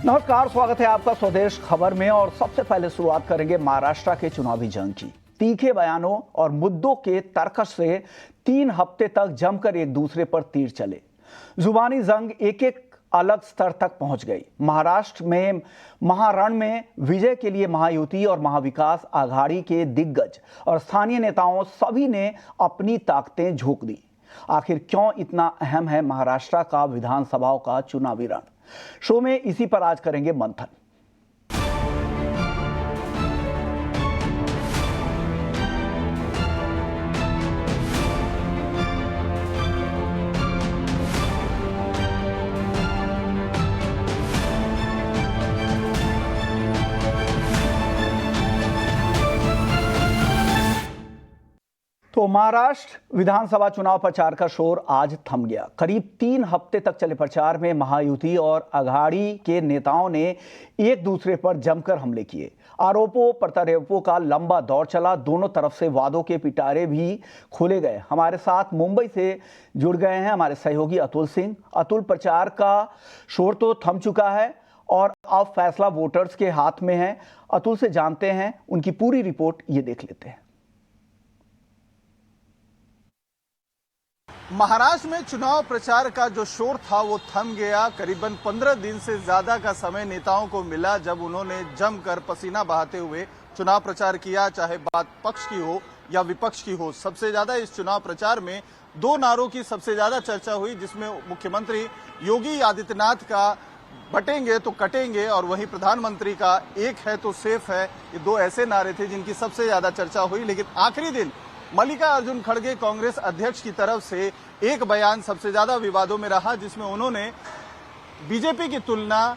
नमस्कार, स्वागत है आपका स्वदेश खबर में। और सबसे पहले शुरुआत करेंगे महाराष्ट्र के चुनावी जंग की। तीखे बयानों और मुद्दों के तर्कश से 3 हफ्ते तक जमकर एक दूसरे पर तीर चले। जुबानी जंग एक एक अलग स्तर तक पहुंच गई। महाराष्ट्र में महारण में विजय के लिए महायुति और महाविकास आघाड़ी के दिग्गज और स्थानीय नेताओं सभी ने अपनी ताकतें झोंक दी। आखिर क्यों इतना अहम है महाराष्ट्र का विधानसभाओं का चुनावी रण? शो में इसी पर आज करेंगे मंथन। तो महाराष्ट्र विधानसभा चुनाव प्रचार का शोर आज थम गया। करीब 3 हफ्ते तक चले प्रचार में महायुति और आघाड़ी के नेताओं ने एक दूसरे पर जमकर हमले किए। आरोपों प्रत्यारोपों का लंबा दौर चला। दोनों तरफ से वादों के पिटारे भी खोले गए। हमारे साथ मुंबई से जुड़ गए हैं हमारे सहयोगी अतुल सिंह। अतुल, प्रचार का शोर तो थम चुका है और अब फैसला वोटर्स के हाथ में है। अतुल से जानते हैं उनकी पूरी रिपोर्ट, ये देख लेते हैं। महाराष्ट्र में चुनाव प्रचार का जो शोर था वो थम गया। करीबन 15 दिन से ज्यादा का समय नेताओं को मिला जब उन्होंने जमकर पसीना बहाते हुए चुनाव प्रचार किया, चाहे बात पक्ष की हो या विपक्ष की हो। सबसे ज्यादा इस चुनाव प्रचार में 2 नारों की सबसे ज्यादा चर्चा हुई, जिसमें मुख्यमंत्री योगी आदित्यनाथ का बटेंगे तो कटेंगे और वहीं प्रधानमंत्री का एक है तो सेफ है। ये 2 ऐसे नारे थे जिनकी सबसे ज्यादा चर्चा हुई। लेकिन आखिरी दिन मल्लिकार्जुन खड़गे कांग्रेस अध्यक्ष की तरफ से एक बयान सबसे ज्यादा विवादों में रहा, जिसमें उन्होंने बीजेपी की तुलना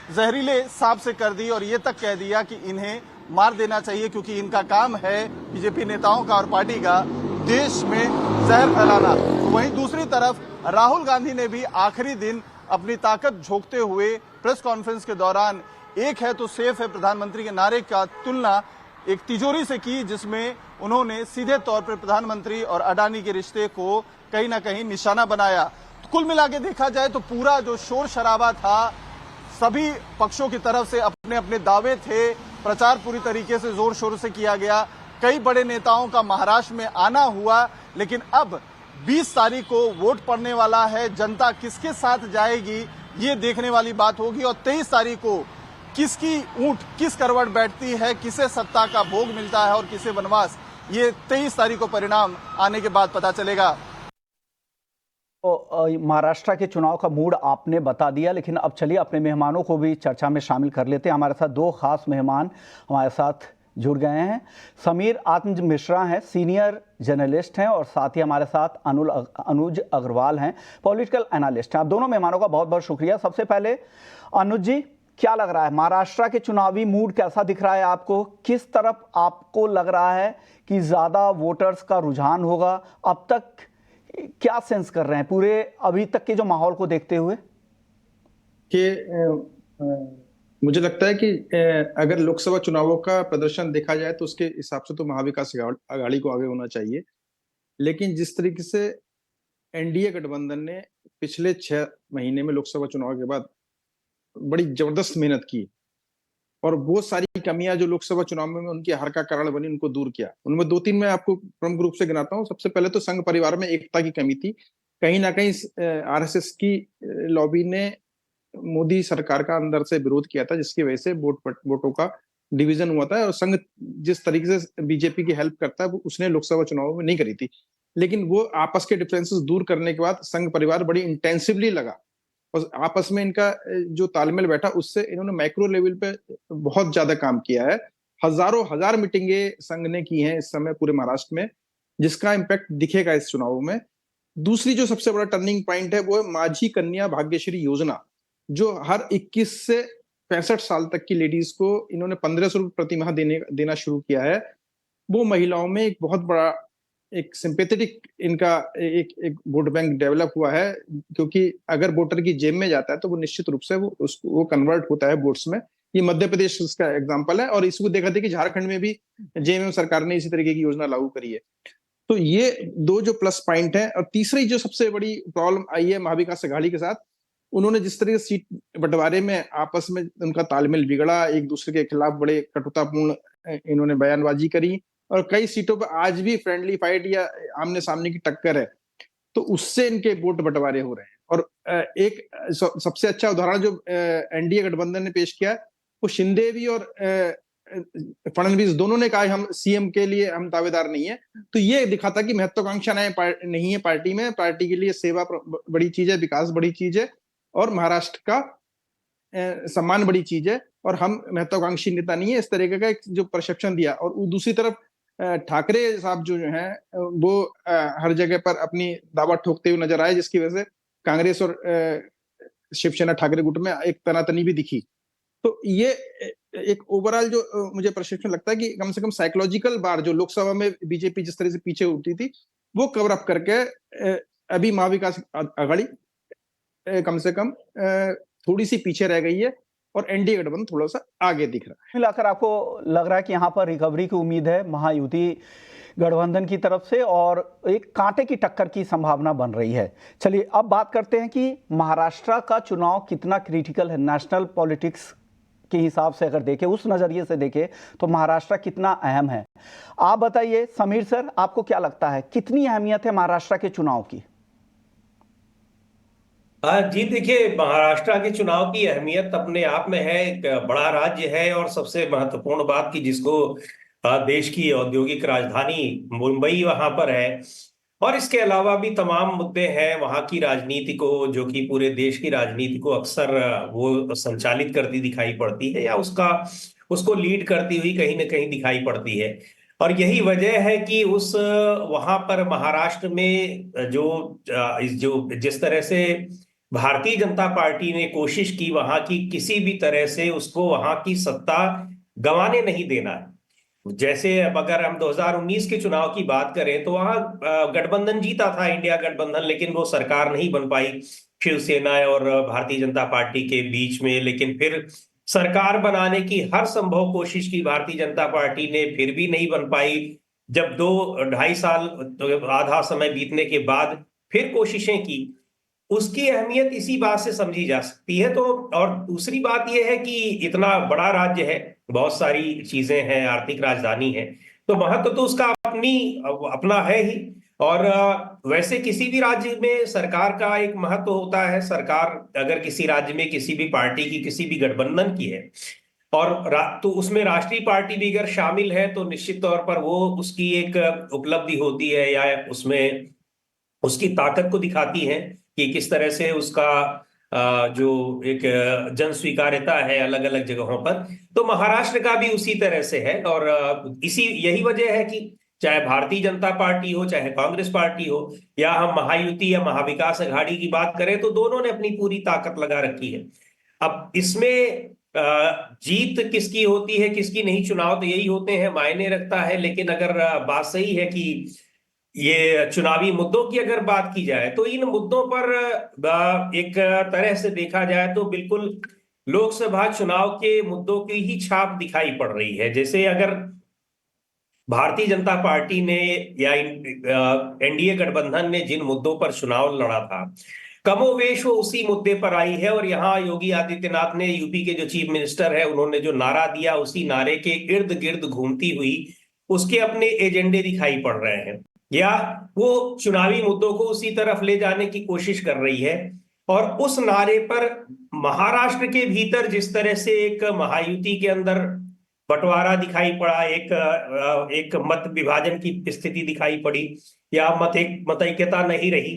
जहरीले सांप से कर दी और ये तक कह दिया कि इन्हें मार देना चाहिए क्योंकि इनका काम है बीजेपी नेताओं का और पार्टी का देश में जहर फैलाना। वहीं दूसरी तरफ राहुल गांधी ने भी आखिरी दिन अपनी ताकत झोंकते हुए प्रेस कॉन्फ्रेंस के दौरान एक है तो सेफ है प्रधानमंत्री के नारे का तुलना एक तिजोरी से की, जिसमें उन्होंने सीधे तौर पर प्रधानमंत्री और अडानी के रिश्ते को कहीं ना कहीं निशाना बनाया। तो कुल मिला के देखा जाए तो पूरा जो शोर शराबा था, सभी पक्षों की तरफ से अपने अपने दावे थे। प्रचार पूरी तरीके से जोर शोर से किया गया। कई बड़े नेताओं का महाराष्ट्र में आना हुआ। लेकिन अब 20 तारीख को वोट पड़ने वाला है। जनता किसके साथ जाएगी ये देखने वाली बात होगी और 23 तारीख को किसकी ऊंट किस करवट बैठती है, किसे सत्ता का भोग मिलता है और किसे वनवास, ये 23 तारीख को परिणाम आने के बाद पता चलेगा। तो महाराष्ट्र के चुनाव का मूड आपने बता दिया, लेकिन अब चलिए अपने मेहमानों को भी चर्चा में शामिल कर लेते हैं। हमारे साथ 2 खास मेहमान हमारे साथ जुड़ गए हैं। समीर आत्म मिश्रा हैं, सीनियर जर्नलिस्ट हैं, और साथ ही हमारे साथ अनुज अग्रवाल हैं, पॉलिटिकल एनालिस्ट हैं। आप दोनों मेहमानों का बहुत बहुत शुक्रिया। सबसे पहले अनुज जी, क्या लग रहा है, महाराष्ट्र के चुनावी मूड कैसा दिख रहा है आपको? किस तरफ आपको लग रहा है कि ज्यादा वोटर्स का रुझान होगा? अब तक क्या सेंस कर रहे हैं पूरे अभी तक के जो माहौल को देखते हुए? कि मुझे लगता है कि अगर लोकसभा चुनावों का प्रदर्शन देखा जाए तो उसके हिसाब से तो महाविकास आघाड़ी को आगे होना चाहिए। लेकिन जिस तरीके से एनडीए गठबंधन ने पिछले 6 महीने में लोकसभा चुनाव के बाद बड़ी जबरदस्त मेहनत की और वो सारी कमियां जो लोकसभा चुनाव में उनकी हार का कारण बनी, उनको दूर किया। उनमें 2-3 मैं आपको प्रमुख रूप से गिनाता हूँ। सबसे पहले तो संघ परिवार में एकता की कमी थी। कहीं ना कहीं आरएसएस की लॉबी ने मोदी सरकार का अंदर से विरोध किया था, जिसकी वजह से वोटों का डिवीजन हुआ था और संघ जिस तरीके से बीजेपी की हेल्प करता है वो उसने लोकसभा चुनाव में नहीं करी थी। लेकिन वो आपस के डिफरेंसेस दूर करने के बाद संघ परिवार बड़ी इंटेंसिवली लगा और आपस में इनका जो तालमेल बैठा, उससे इन्होंने माइक्रो लेवल पे बहुत ज्यादा काम किया है। हजारों हजार मीटिंगें संघ ने की हैं इस समय पूरे महाराष्ट्र में, जिसका इम्पैक्ट दिखेगा इस चुनाव में। दूसरी जो सबसे बड़ा टर्निंग पॉइंट है वो है माझी कन्या भाग्यश्री योजना, जो हर 21 से 65 साल तक की लेडीज को इन्होंने 1500 रुपये प्रति माह देना शुरू किया है। वो महिलाओं में एक बहुत बड़ा एक सिंपेथेटिक इनका एक वोट बैंक डेवलप हुआ है, क्योंकि अगर वोटर की जेब में जाता है तो वो निश्चित रूप से वो कन्वर्ट होता है वोट्स में। ये मध्य प्रदेश इसका एग्जांपल है और इसको देखा था कि झारखंड में भी जेएमएम सरकार ने इसी तरीके की योजना लागू करी है। तो ये 2 जो प्लस पॉइंट है। और तीसरी जो सबसे बड़ी प्रॉब्लम आई है महाविकास आघाड़ी के साथ, उन्होंने जिस तरह से सीट बंटवारे में आपस में उनका तालमेल बिगड़ा, एक दूसरे के खिलाफ बड़े कटुतापूर्ण इन्होंने बयानबाजी करी, और कई सीटों पर आज भी फ्रेंडली फाइट या आमने सामने की टक्कर है, तो उससे इनके वोट बंटवारे हो रहे हैं। और एक सबसे अच्छा उदाहरण जो एनडीए गठबंधन ने पेश किया है, वो शिंदे भी और फडणवीस दोनों ने कहा हम सीएम के लिए हम दावेदार नहीं है। तो ये दिखाता कि महत्वाकांक्षा नहीं है पार्टी में, पार्टी के लिए सेवा बड़ी चीज है, विकास बड़ी चीज है, और महाराष्ट्र का सम्मान बड़ी चीज है, और हम महत्वाकांक्षी नेता नहीं है, इस तरीके का एक जो परसेप्शन दिया। और दूसरी तरफ ठाकरे साहब जो हैं वो हर जगह पर अपनी दावा ठोकते हुए नजर आए, जिसकी वजह से कांग्रेस और शिवसेना ठाकरे गुट में एक तनातनी भी दिखी। तो ये एक ओवरऑल जो मुझे परसेप्शन लगता है कि कम से कम साइकोलॉजिकल बार जो लोकसभा में बीजेपी जिस तरह से पीछे उठी थी, वो कवर अप करके अभी महाविकास आघाड़ी कम से कम थोड़ी सी पीछे रह गई है, और एनडीए गठबंधन थोड़ा सा आगे दिख रहा है। मिलाकर आपको लग रहा है कि यहाँ पर रिकवरी की उम्मीद है महायुति गठबंधन की तरफ से, और एक कांटे की टक्कर की संभावना बन रही है। चलिए अब बात करते हैं कि महाराष्ट्र का चुनाव कितना क्रिटिकल है नेशनल पॉलिटिक्स के हिसाब से। अगर देखें, उस नजरिए से देखें तो महाराष्ट्र कितना अहम है। आप बताइए समीर सर, आपको क्या लगता है कितनी अहमियत है महाराष्ट्र के चुनाव की? जी देखिए, महाराष्ट्र के चुनाव की अहमियत अपने आप में है। एक बड़ा राज्य है, और सबसे महत्वपूर्ण बात कि जिसको देश की औद्योगिक राजधानी मुंबई वहां पर है, और इसके अलावा भी तमाम मुद्दे हैं वहां की राजनीति को, जो कि पूरे देश की राजनीति को अक्सर वो संचालित करती दिखाई पड़ती है, या उसको लीड करती हुई कहीं ना कहीं दिखाई पड़ती है। और यही वजह है कि उस वहां पर महाराष्ट्र में जो जिस तरह से भारतीय जनता पार्टी ने कोशिश की वहां की किसी भी तरह से उसको वहां की सत्ता गंवाने नहीं देना है। जैसे अब अगर हम 2019 के चुनाव की बात करें तो वहां गठबंधन जीता था, इंडिया गठबंधन, लेकिन वो सरकार नहीं बन पाई शिवसेना और भारतीय जनता पार्टी के बीच में। लेकिन फिर सरकार बनाने की हर संभव कोशिश की भारतीय जनता पार्टी ने, फिर भी नहीं बन पाई। जब 2-2.5 साल आधा समय बीतने के बाद फिर कोशिशें की, उसकी अहमियत इसी बात से समझी जा सकती है। तो और दूसरी बात यह है कि इतना बड़ा राज्य है, बहुत सारी चीजें हैं, आर्थिक राजधानी है, तो महत्व तो उसका अपना है ही। और वैसे किसी भी राज्य में सरकार का एक महत्व होता है। सरकार अगर किसी राज्य में किसी भी पार्टी की, किसी भी गठबंधन की है, और तो उसमें राष्ट्रीय पार्टी भी अगर शामिल है, तो निश्चित तौर पर वो उसकी एक उपलब्धि होती है, या उसमें उसकी ताकत को दिखाती है कि किस तरह से उसका जो एक जन स्वीकार्यता है अलग अलग जगहों पर। तो महाराष्ट्र का भी उसी तरह से है, और यही वजह है कि चाहे भारतीय जनता पार्टी हो, चाहे कांग्रेस पार्टी हो, या हम महायुति या महाविकास आघाड़ी की बात करें, तो दोनों ने अपनी पूरी ताकत लगा रखी है। अब इसमें जीत किसकी होती है किसकी नहीं, चुनाव तो यही होते हैं, मायने रखता है। लेकिन अगर बात सही है कि ये चुनावी मुद्दों की अगर बात की जाए, तो इन मुद्दों पर एक तरह से देखा जाए तो बिल्कुल लोकसभा चुनाव के मुद्दों की ही छाप दिखाई पड़ रही है। जैसे अगर भारतीय जनता पार्टी ने या एनडीए गठबंधन ने जिन मुद्दों पर चुनाव लड़ा था, कमोवेश वो उसी मुद्दे पर आई है। और यहाँ योगी आदित्यनाथ ने, यूपी के जो चीफ मिनिस्टर है, उन्होंने जो नारा दिया, उसी नारे के इर्द गिर्द घूमती हुई उसके अपने एजेंडे दिखाई पड़ रहे हैं, या वो चुनावी मुद्दों को उसी तरफ ले जाने की कोशिश कर रही है। और उस नारे पर महाराष्ट्र के भीतर जिस तरह से एक महायुति के अंदर बंटवारा दिखाई पड़ा, एक मत विभाजन की स्थिति दिखाई पड़ी, या मत ऐक्यता नहीं रही,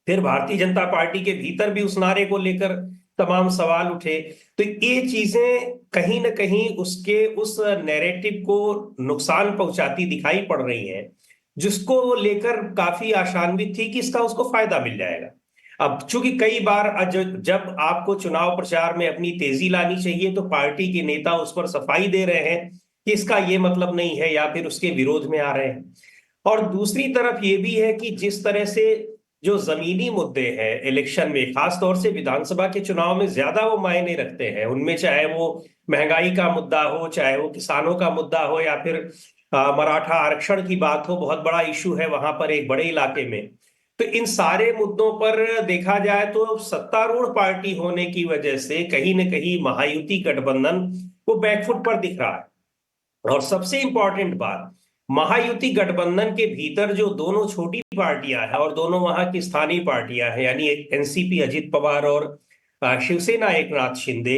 फिर भारतीय जनता पार्टी के भीतर भी उस नारे को लेकर तमाम सवाल उठे, तो ये चीजें कहीं ना कहीं उसके उस नैरेटिव को नुकसान पहुंचाती दिखाई पड़ रही हैं, जिसको वो लेकर काफी आशान्वित थी कि इसका उसको फायदा मिल जाएगा। अब चूंकि कई बार जब आपको चुनाव प्रचार में अपनी तेजी लानी चाहिए, तो पार्टी के नेता उस पर सफाई दे रहे हैं कि इसका ये मतलब नहीं है, या फिर उसके विरोध में आ रहे हैं। और दूसरी तरफ ये भी है कि जिस तरह से जो जमीनी मुद्दे हैं इलेक्शन में, खासतौर से विधानसभा के चुनाव में ज्यादा वो मायने रखते हैं, उनमें चाहे वो महंगाई का मुद्दा हो, चाहे वो किसानों का मुद्दा हो, या फिर मराठा आरक्षण की बात हो, बहुत बड़ा इशू है वहां पर एक बड़े इलाके में। तो इन सारे मुद्दों पर देखा जाए तो सत्तारूढ़ पार्टी होने की वजह से कहीं न कहीं महायुति गठबंधन को बैकफुट पर दिख रहा है। और सबसे इंपॉर्टेंट बात, महायुति गठबंधन के भीतर जो दोनों छोटी पार्टियां हैं और दोनों वहां की स्थानीय पार्टियां हैं, यानी एनसीपी अजित पवार और शिवसेना एकनाथ शिंदे,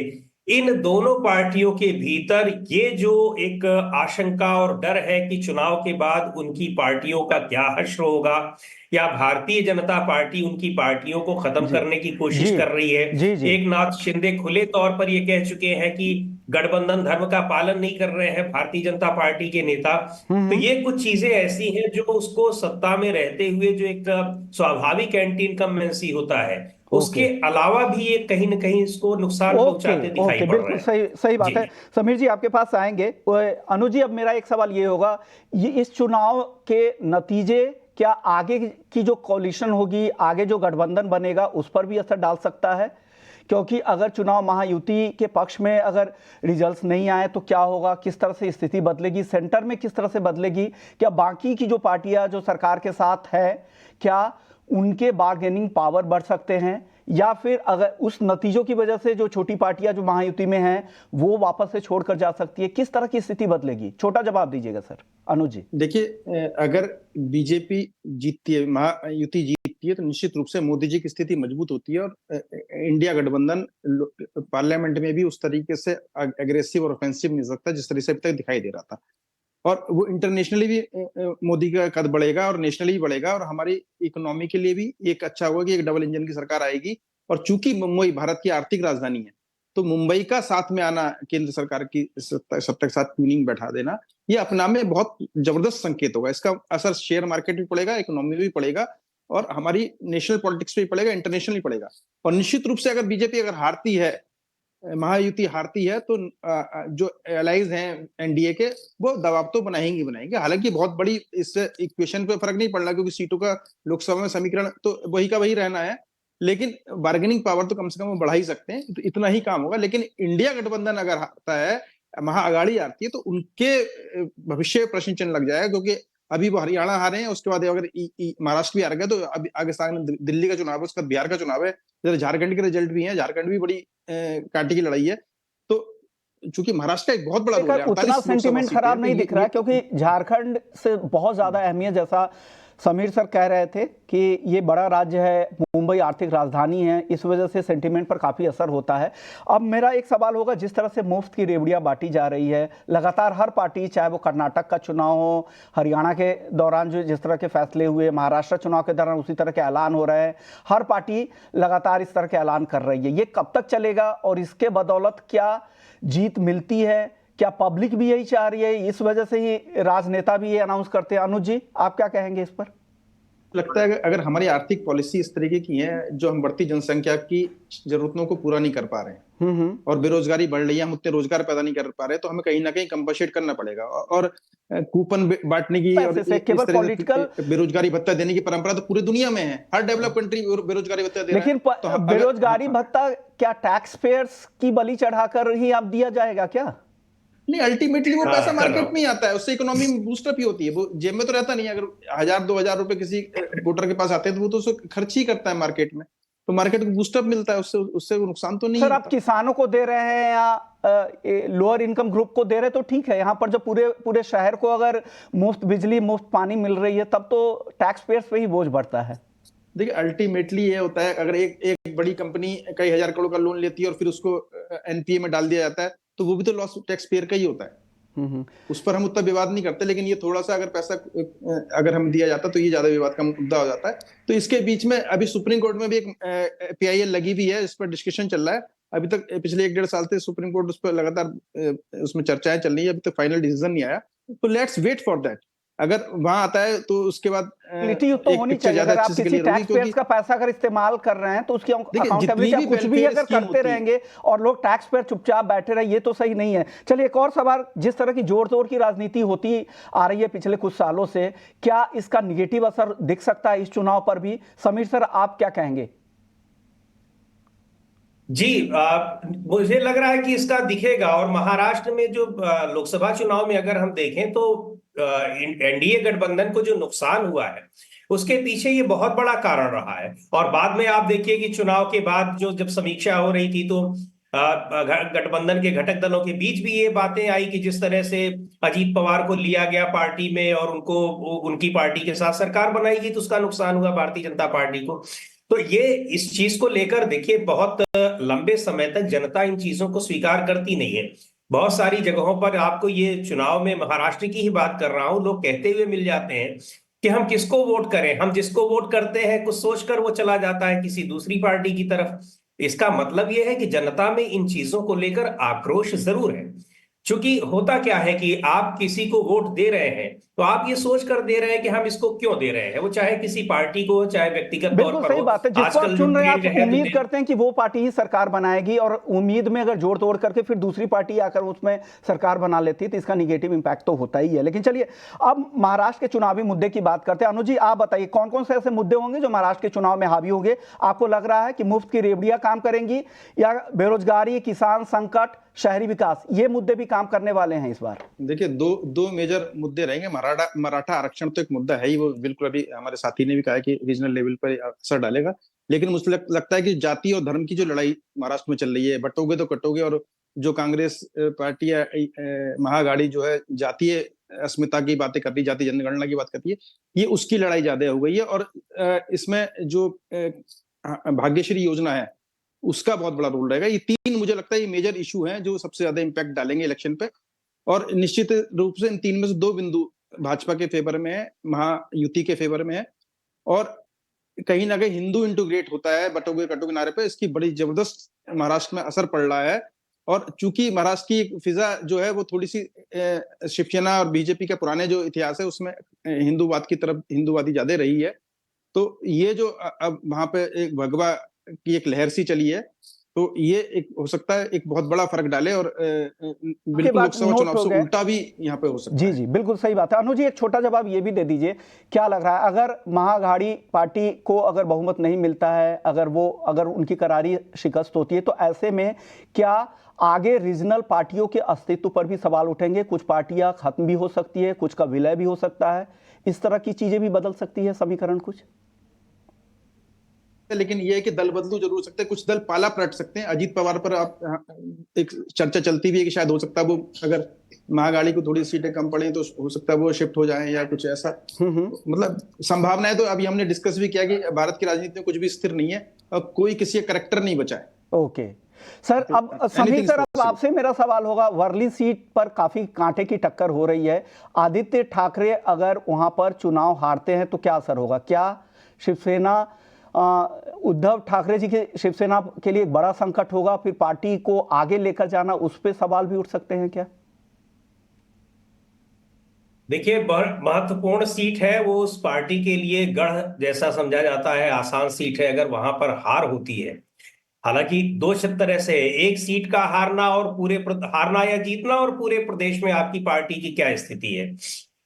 इन दोनों पार्टियों के भीतर ये जो एक आशंका और डर है कि चुनाव के बाद उनकी पार्टियों का क्या हश्र होगा, या भारतीय जनता पार्टी उनकी पार्टियों को खत्म जी करने की कोशिश जी कर रही है। जी जी एकनाथ शिंदे खुले तौर पर ये कह चुके हैं कि गठबंधन धर्म का पालन नहीं कर रहे हैं भारतीय जनता पार्टी के नेता। तो ये कुछ चीजें ऐसी हैं जो उसको सत्ता में रहते हुए जो एक स्वाभाविक एंटी इनकम्बेंसी होता है, उसके ओके अलावा भी ये कहीं ना कहीं इसको नुकसान ओके पहुंचाते दिखाई ओके पड़ रहे बिल्कुल हैं। सही सही बात जी। है। समीर जी आपके पास आएंगे। अनुज जी, अब मेरा एक सवाल ये होगा, ये इस चुनाव के नतीजे क्या आगे की जो कोalition होगी, आगे जो गठबंधन बनेगा, उस पर भी असर डाल सकता है? क्योंकि अगर चुनाव महायुति के पक्ष में अगर रिजल्ट्स नहीं आए तो क्या होगा, किस तरह से स्थिति बदलेगी, सेंटर में किस तरह से बदलेगी, क्या बाकी की जो पार्टियां जो सरकार के साथ है क्या उनके बार्गेनिंग पावर बढ़ सकते हैं, या फिर अगर उस नतीजों की वजह से जो छोटी पार्टियां जो महायुति में हैं वो वापस से छोड़कर जा सकती है? किस तरह की स्थिति बदलेगी? छोटा जवाब दीजिएगा सर। अनुज जी। देखिए, अगर बीजेपी जीतती है, महायुति जीतती है, तो निश्चित रूप से मोदी जी की स्थिति मजबूत होती है और इंडिया गठबंधन पार्लियामेंट में भी उस तरीके से एग्रेसिव और ऑफेंसिव नहीं सकता जिस तरह से अभी तक दिखाई दे रहा था। और वो इंटरनेशनली भी मोदी का कद बढ़ेगा और नेशनली भी बढ़ेगा, और हमारी इकोनॉमी के लिए भी एक अच्छा होगा कि एक डबल इंजन की सरकार आएगी। और चूंकि मुंबई भारत की आर्थिक राजधानी है, तो मुंबई का साथ में आना, केंद्र सरकार की सत्ता के साथ ट्यूनिंग बैठा देना, ये अपना में बहुत जबरदस्त संकेत होगा। इसका असर शेयर मार्केट भी पड़ेगा, इकोनॉमी में भी पड़ेगा, और हमारी नेशनल पॉलिटिक्स में भी पड़ेगा, इंटरनेशनल भी पड़ेगा। और निश्चित रूप से अगर बीजेपी अगर हारती है, महायुति हारती है, तो जो एलाइज हैं एनडीए के, वो दबाव तो बनाएंगे। हालांकि बहुत बड़ी इस इक्वेशन पे फर्क नहीं पड़ना, क्योंकि सीटों का लोकसभा में समीकरण तो वही का वही रहना है, लेकिन बार्गेनिंग पावर तो कम से कम वो बढ़ा ही सकते हैं, तो इतना ही काम होगा। लेकिन इंडिया गठबंधन अगर हारता है, महाअघाड़ी हारती है, तो उनके भविष्य प्रश्न चिन्ह लग जाएगा, क्योंकि अभी वो हरियाणा हारे हैं, उसके बाद अगर महाराष्ट्र भी हार गए, तो अभी आगे सामने दिल्ली का चुनाव है, उसका बिहार का चुनाव है, झारखंड के रिजल्ट भी है, झारखंड भी बड़ी कांटे की लड़ाई है। तो चूंकि महाराष्ट्र का एक बहुत बड़ा रोल है, उतना सेंटिमेंट खराब नहीं दिख रहा है, तो क्योंकि झारखंड से बहुत ज्यादा अहमियत, जैसा समीर सर कह रहे थे कि ये बड़ा राज्य है, मुंबई आर्थिक राजधानी है, इस वजह से सेंटिमेंट पर काफ़ी असर होता है। अब मेरा एक सवाल होगा, जिस तरह से मुफ्त की रेवड़ियाँ बांटी जा रही है लगातार, हर पार्टी, चाहे वो कर्नाटक का चुनाव हो, हरियाणा के दौरान जो जिस तरह के फैसले हुए, महाराष्ट्र चुनाव के दौरान उसी तरह के ऐलान हो रहे हैं, हर पार्टी लगातार इस तरह के ऐलान कर रही है। ये कब तक चलेगा और इसके बदौलत क्या जीत मिलती है? क्या पब्लिक भी यही चाह रही है? इस वजह से ही राजनेता भी ये अनाउंस करते हैं। अनुज जी, आप क्या कहेंगे इस पर? लगता है कि अगर हमारी आर्थिक पॉलिसी इस तरीके की है, जो हम बढ़ती जनसंख्या की जरूरतों को पूरा नहीं कर पा रहे हैं और बेरोजगारी बढ़ रही है, हम उतने रोजगार पैदा नहीं कर पा रहे, तो हमें कहीं ना कहीं कंपनसेट करना पड़ेगा। और कूपन बांटने की और केवल पॉलिटिकल बेरोजगारी भत्ता देने की परंपरा तो पूरी दुनिया में है, हर डेवलप कंट्री बेरोजगारी भत्ता दे रहा है। लेकिन बेरोजगारी भत्ता क्या टैक्स पेयर्स की बलि चढ़ाकर ही अब दिया जाएगा क्या? नहीं, अल्टीमेटली वो पैसा मार्केट में ही आता है, उससे इकोनॉमी में बूस्टअप ही होती है, वो जेब में तो रहता नहीं है। अगर 1000-2000 रुपए किसी वोटर के पास आते हैं, तो वो तो उसको खर्च ही करता है मार्केट में, तो मार्केट को बूस्टअप मिलता है, उससे नुकसान तो नहीं। सर, आप किसानों को दे रहे हैं या लोअर इनकम ग्रुप को दे रहे, तो ठीक है। यहाँ पर जो पूरे शहर को अगर मुफ्त बिजली, मुफ्त पानी मिल रही है, तब तो टैक्स पेयर्स पे ही बोझ बढ़ता है। देखिए, अल्टीमेटली ये होता है, अगर एक बड़ी कंपनी कई हजार करोड़ का लोन लेती है और फिर उसको एनपीए में डाल दिया जाता है, तो वो भी तो लॉस टैक्स पेयर का ही होता है। उस पर हम उतना विवाद नहीं करते, लेकिन ये थोड़ा सा अगर पैसा अगर हम दिया जाता तो ये ज्यादा विवाद का मुद्दा हो जाता है। तो इसके बीच में अभी सुप्रीम कोर्ट में भी एक पीआईएल लगी हुई है, इस पर डिस्कशन चल रहा है। अभी तक पिछले 1-1.5 साल से सुप्रीम कोर्ट उस पर लगातार उसमें चर्चाएं चल रही है, अभी तक फाइनल डिसीजन नहीं आया। तो लेट्स वेट फॉर दैट। अगर वहां आता है तो उसके बाद तो होनी चाहिए। अगर आप किसी टैक्स पेयर्स का पैसा अगर इस्तेमाल कर रहे हैं, तो उसकी अकाउंटेबिलिटी, कुछ भी अगर करते रहेंगे और लोग टैक्स पेयर चुपचाप बैठे रहे, ये तो सही नहीं है। चलिए, एक और सवाल, जिस तरह की जोर तोड़ की राजनीति होती आ रही है पिछले कुछ सालों से, क्या इसका निगेटिव असर दिख सकता है इस चुनाव पर भी? समीर सर, आप क्या कहेंगे? जी, मुझे लग रहा है कि इसका दिखेगा। और महाराष्ट्र में जो लोकसभा चुनाव में अगर हम देखें, तो एनडीए गठबंधन को जो नुकसान हुआ है उसके पीछे ये बहुत बड़ा कारण रहा है। और बाद में आप देखिए कि चुनाव के बाद जो जब समीक्षा हो रही थी तो गठबंधन के घटक दलों के बीच भी ये बातें आई कि जिस तरह से अजीत पवार को लिया गया पार्टी में और उनको उनकी पार्टी के साथ सरकार बनाई गई तो उसका नुकसान हुआ भारतीय जनता पार्टी को। तो ये इस चीज को लेकर देखिए बहुत लंबे समय तक जनता इन चीजों को स्वीकार करती नहीं है। बहुत सारी जगहों पर आपको ये चुनाव में महाराष्ट्र की ही बात कर रहा हूं, लोग कहते हुए मिल जाते हैं कि हम किसको वोट करें, हम जिसको वोट करते हैं कुछ सोचकर वो चला जाता है किसी दूसरी पार्टी की तरफ। इसका मतलब यह है कि जनता में इन चीजों को लेकर आक्रोश जरूर है। क्योंकि होता क्या है कि आप किसी को वोट दे रहे हैं तो आप ये सोच कर दे रहे हैं कि हम इसको क्यों दे रहे हैं, वो चाहे किसी पार्टी को चाहे व्यक्तिगत तौर बिल्कुल पर सही हो। बात है। जिसको आप आजकल चुन रहे हैं आप ट्रेंड है उम्मीद करते हैं कि वो पार्टी ही सरकार बनाएगी, और उम्मीद में अगर जोड़ तोड़ करके फिर दूसरी पार्टी आकर उसमें सरकार बना लेती है तो इसका निगेटिव इंपैक्ट तो होता ही है। लेकिन चलिए अब महाराष्ट्र के चुनावी मुद्दे की बात करते हैं। अनुज जी, आप बताइए कौन कौन से ऐसे मुद्दे होंगे जो महाराष्ट्र के चुनाव में हावी होंगे? आपको लग रहा है कि मुफ्त की रेवड़ियां काम करेंगी, या बेरोजगारी, किसान संकट, शहरी विकास, ये मुद्दे भी काम करने वाले हैं इस बार? देखिए, दो मेजर मुद्दे रहेंगे। मराठा आरक्षण तो एक मुद्दा है ही, वो बिल्कुल अभी हमारे साथी ने भी कहा है कि रीजनल लेवल पर असर डालेगा। लेकिन मुझे लगता है कि जाति और धर्म की जो लड़ाई महाराष्ट्र में चल रही है, बटोगे तो कटोगे, और जो कांग्रेस पार्टी या महागाड़ी जो है जातीय अस्मिता की बातें करती है, जाति जनगणना की बात करती है, ये उसकी लड़ाई ज्यादा हो गई है। और इसमें जो भाग्यश्री योजना है उसका बहुत बड़ा रोल रहेगा। ये तीन मुझे लगता है ये मेजर इशू हैं जो सबसे ज्यादा इंपैक्ट डालेंगे इलेक्शन पे। और निश्चित रूप से इन तीन में से दो बिंदु भाजपा के फेवर में है, महायुति के फेवर में है। और कहीं ना कहीं हिंदू इंटीग्रेट होता है बटोगे कटोगे नारे पे, इसकी बड़ी जबरदस्त महाराष्ट्र में असर पड़ रहा है। और चूंकि महाराष्ट्र की फिजा जो है वो थोड़ी सी शिवसेना और बीजेपी का पुराने जो इतिहास है उसमें हिंदूवाद की तरफ हिंदूवादी ज्यादा रही है, तो ये जो अब वहां पे एक भगवा की एक लहर सी चली है, तो ये एक हो सकता है एक बहुत बड़ा फर्क डाले और बिल्कुल लोकसभा चुनाव से उल्टा भी यहाँ पे हो सकता जी है। जी बिल्कुल सही बात है। अनुज जी, एक छोटा जवाब ये भी दे दीजिए, क्या लग रहा है अगर महाअघाड़ी पार्टी को अगर बहुमत नहीं मिलता है, अगर उनकी करारी शिकस्त होती है, तो ऐसे में क्या आगे रीजनल पार्टियों के अस्तित्व पर भी सवाल उठेंगे? कुछ पार्टियां खत्म भी हो सकती है, कुछ का विलय भी हो सकता है, इस तरह की चीजें भी बदल सकती है समीकरण कुछ? लेकिन ये है कि दल बदलू जरूर सकते हैं, कुछ दल पाला पलट सकते हैं। अजीत पवार पर आप एक चर्चा चलती भी है कि शायद हो सकता है वो अगर महागाड़ी को थोड़ी सीटें कम पड़े तो हो सकता है वो शिफ्ट हो जाए या कुछ ऐसा, मतलब संभावनाएं तो अभी हमने डिस्कस भी किया कि भारत की राजनीति में कुछ भी स्थिर नहीं है और कोई किसी का करेक्टर नहीं बचा है। ओके सर, अब समीर सर, अब आपसे मेरा सवाल होगा, वर्ली सीट पर काफी कांटे की टक्कर हो रही है। आदित्य ठाकरे अगर वहां पर चुनाव हारते हैं तो क्या असर होगा? क्या शिवसेना उद्धव ठाकरे जी की शिवसेना के लिए एक बड़ा संकट होगा? फिर पार्टी को आगे लेकर जाना, उस पर सवाल भी उठ सकते हैं क्या? देखिए, महत्वपूर्ण सीट है वो, उस पार्टी के लिए गढ़ जैसा समझा जाता है, आसान सीट है अगर वहां पर हार होती है। हालांकि दो तरह से है, एक सीट का हारना और हारना या जीतना, और पूरे प्रदेश में आपकी पार्टी की क्या स्थिति है,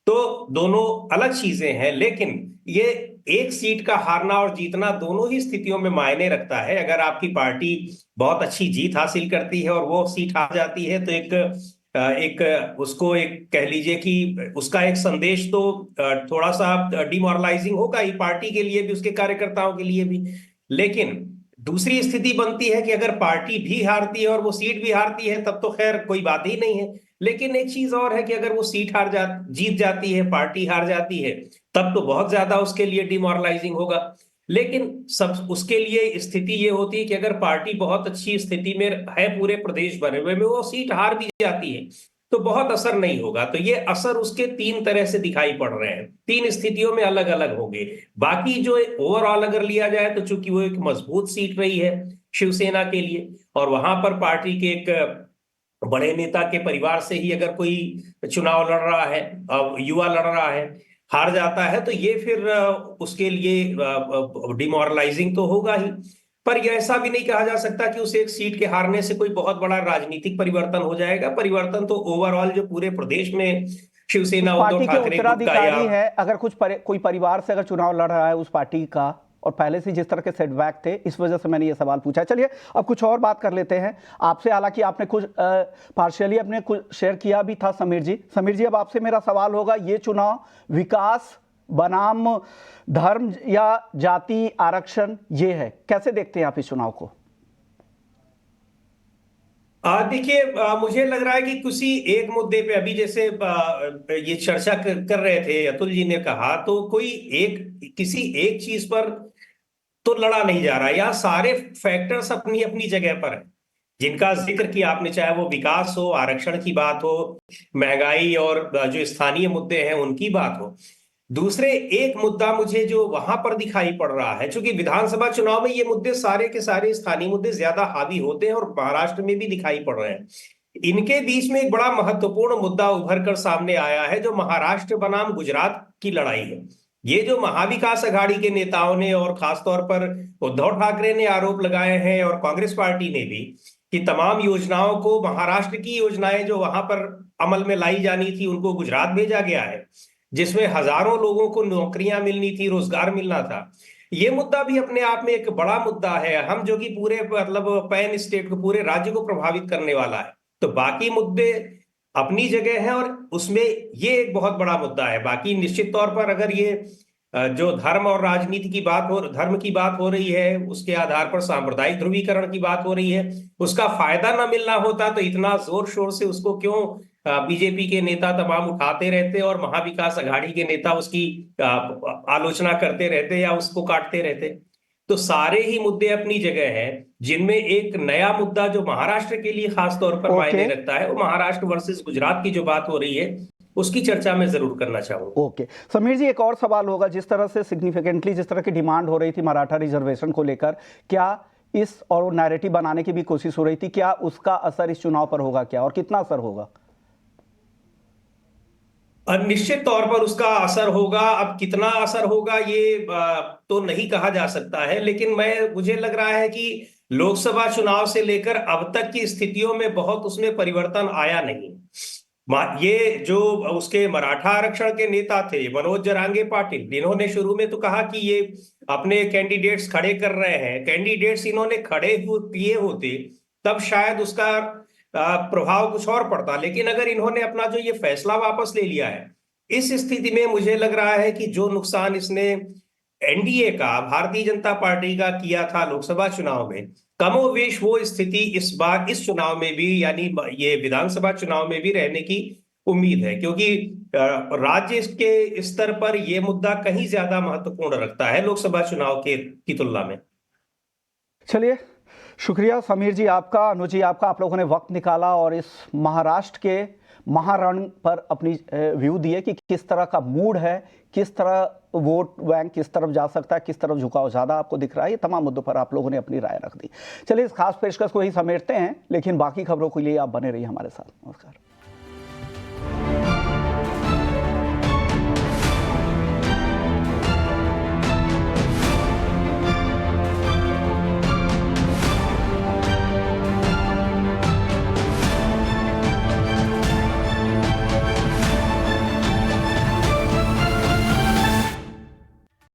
तो दोनों अलग चीजें हैं। लेकिन ये एक सीट का हारना और जीतना दोनों ही स्थितियों में मायने रखता है। अगर आपकी पार्टी बहुत अच्छी जीत हासिल करती है और वो सीट हार जाती है तो उसको एक कह लीजिए कि उसका एक संदेश तो थोड़ा सा डिमोरलाइजिंग होगा ही, पार्टी के लिए भी, उसके कार्यकर्ताओं के लिए भी। लेकिन दूसरी स्थिति बनती है कि अगर पार्टी भी हारती है और वो सीट भी हारती है तब तो खैर कोई बात ही नहीं है। लेकिन एक चीज और है कि अगर वो सीट जीत जाती है, पार्टी हार जाती है, तब तो बहुत ज्यादा उसके लिए डिमोरलाइजिंग होगा। लेकिन सब उसके लिए स्थिति ये होती है कि अगर पार्टी बहुत अच्छी स्थिति में है, पूरे प्रदेश भर में वो सीट हार भी जाती है तो बहुत असर नहीं होगा। तो ये असर उसके तीन तरह से दिखाई पड़ रहे हैं, तीन स्थितियों में अलग अलग होंगे। बाकी जो ओवरऑल अगर लिया जाए तो चूंकि वो एक मजबूत सीट रही है शिवसेना के लिए, और वहां पर पार्टी के एक बड़े नेता के परिवार से ही अगर कोई चुनाव लड़ रहा है, युवा लड़ रहा है, हार जाता है, तो ये फिर उसके लिए डिमोरलाइजिंग तो होगा ही। पर यह ऐसा भी नहीं कहा जा सकता कि उस एक सीट के हारने से कोई बहुत बड़ा राजनीतिक परिवर्तन हो जाएगा। परिवर्तन तो ओवरऑल जो पूरे प्रदेश में शिवसेना उद्धव पार्टी के ठाकरे उत्तराधिकारी है, अगर कोई परिवार से अगर चुनाव लड़ रहा है उस पार्टी का, और पहले से जिस तरह के सेटबैक थे, इस वजह से मैंने ये सवाल पूछा। चलिए अब कुछ और बात कर लेते हैं आपसे। हालांकि आपने कुछ पार्शियली अपने कुछ शेयर किया भी था समीर जी। अब आपसे मेरा सवाल होगा, ये चुनाव विकास बनाम धर्म या जाति आरक्षण ये है, कैसे देखते हैं आप इस चुनाव को? देखिए, मुझे लग रहा है कि किसी एक मुद्दे पे अभी जैसे ये चर्चा कर रहे थे, अतुल जी ने कहा, तो कोई एक किसी एक चीज पर तो लड़ा नहीं जा रहा है। यहाँ सारे फैक्टर्स अपनी अपनी जगह पर है जिनका जिक्र किया आपने, चाहे वो विकास हो, आरक्षण की बात हो, महंगाई और जो स्थानीय मुद्दे हैं उनकी बात हो। दूसरे एक मुद्दा मुझे जो वहां पर दिखाई पड़ रहा है, क्योंकि विधानसभा चुनाव में ये मुद्दे सारे के सारे स्थानीय मुद्दे ज्यादा हावी होते हैं और महाराष्ट्र में भी दिखाई पड़ रहे हैं। इनके बीच में एक बड़ा महत्वपूर्ण मुद्दा उभर कर सामने आया है, जो महाराष्ट्र बनाम गुजरात की लड़ाई है। ये जो महाविकास अघाड़ी के नेताओं ने और खासतौर पर उद्धव ठाकरे ने आरोप लगाए हैं और कांग्रेस पार्टी ने भी, कि तमाम योजनाओं को, महाराष्ट्र की योजनाएं जो वहां पर अमल में लाई जानी थी उनको गुजरात भेजा गया है, जिसमें हजारों लोगों को नौकरियां मिलनी थी, रोजगार मिलना था। ये मुद्दा भी अपने आप में एक बड़ा मुद्दा है, हम जो कि पूरे मतलब पैन स्टेट को, पूरे राज्य को प्रभावित करने वाला है। तो बाकी मुद्दे अपनी जगह हैं और उसमें ये एक बहुत बड़ा मुद्दा है। बाकी निश्चित तौर पर अगर ये जो धर्म और राजनीति की बात हो, धर्म की बात हो रही है, उसके आधार पर सांप्रदायिक ध्रुवीकरण की बात हो रही है, उसका फायदा ना मिलना होता तो इतना जोर शोर से उसको क्यों बीजेपी के नेता तमाम उठाते रहते और महाविकास अघाड़ी के नेता उसकी आलोचना करते रहते या उसको काटते रहते। तो सारे ही मुद्दे अपनी जगह हैं, जिनमें एक नया मुद्दा जो महाराष्ट्र के लिए खास तौर पर मायने रखता है, वो महाराष्ट्र वर्सेस गुजरात की जो बात हो रही है उसकी चर्चा मैं जरूर करना चाहूंगा। ओके समीर जी, एक और सवाल होगा, जिस तरह से सिग्निफिकेंटली जिस तरह की डिमांड हो रही थी मराठा रिजर्वेशन को लेकर, क्या इस और नैरेटिव बनाने की भी कोशिश हो रही थी, क्या उसका असर इस चुनाव पर होगा क्या, और कितना असर होगा? निश्चित तौर पर उसका असर होगा। अब कितना असर होगा ये तो नहीं कहा जा सकता है, लेकिन मुझे लग रहा है कि लोकसभा चुनाव से लेकर अब तक की स्थितियों में बहुत उसमें परिवर्तन आया नहीं। ये जो उसके मराठा आरक्षण के नेता थे मनोज जरांगे पाटिल, इन्होंने शुरू में तो कहा कि ये अपने कैंडिडेट्स खड़े कर रहे हैं, कैंडिडेट्स इन्होंने खड़े किए होते तब शायद उसका प्रभाव कुछ और पड़ता, लेकिन अगर इन्होंने अपना जो ये फैसला वापस ले लिया है, इस स्थिति में मुझे लग रहा है कि जो नुकसान इसने एनडीए का, भारतीय जनता पार्टी का किया था लोकसभा चुनाव में, कमोवेश वो स्थिति इस बार इस चुनाव में भी, यानी ये विधानसभा चुनाव में भी रहने की उम्मीद है, क्योंकि राज्य के स्तर पर यह मुद्दा कहीं ज्यादा महत्वपूर्ण रखता है लोकसभा चुनाव की तुलना में। चलिए, शुक्रिया समीर जी आपका, अनुज जी आपका, आप लोगों ने वक्त निकाला और इस महाराष्ट्र के महारण पर अपनी व्यू दिए कि किस तरह का मूड है, किस तरह वोट बैंक किस तरफ जा सकता है, किस तरफ झुकाव ज़्यादा आपको दिख रहा है। ये तमाम मुद्दों पर आप लोगों ने अपनी राय रख दी। चलिए, इस खास पेशकश को ही समेटते हैं, लेकिन बाकी खबरों के लिए आप बने रहिए हमारे साथ। नमस्कार।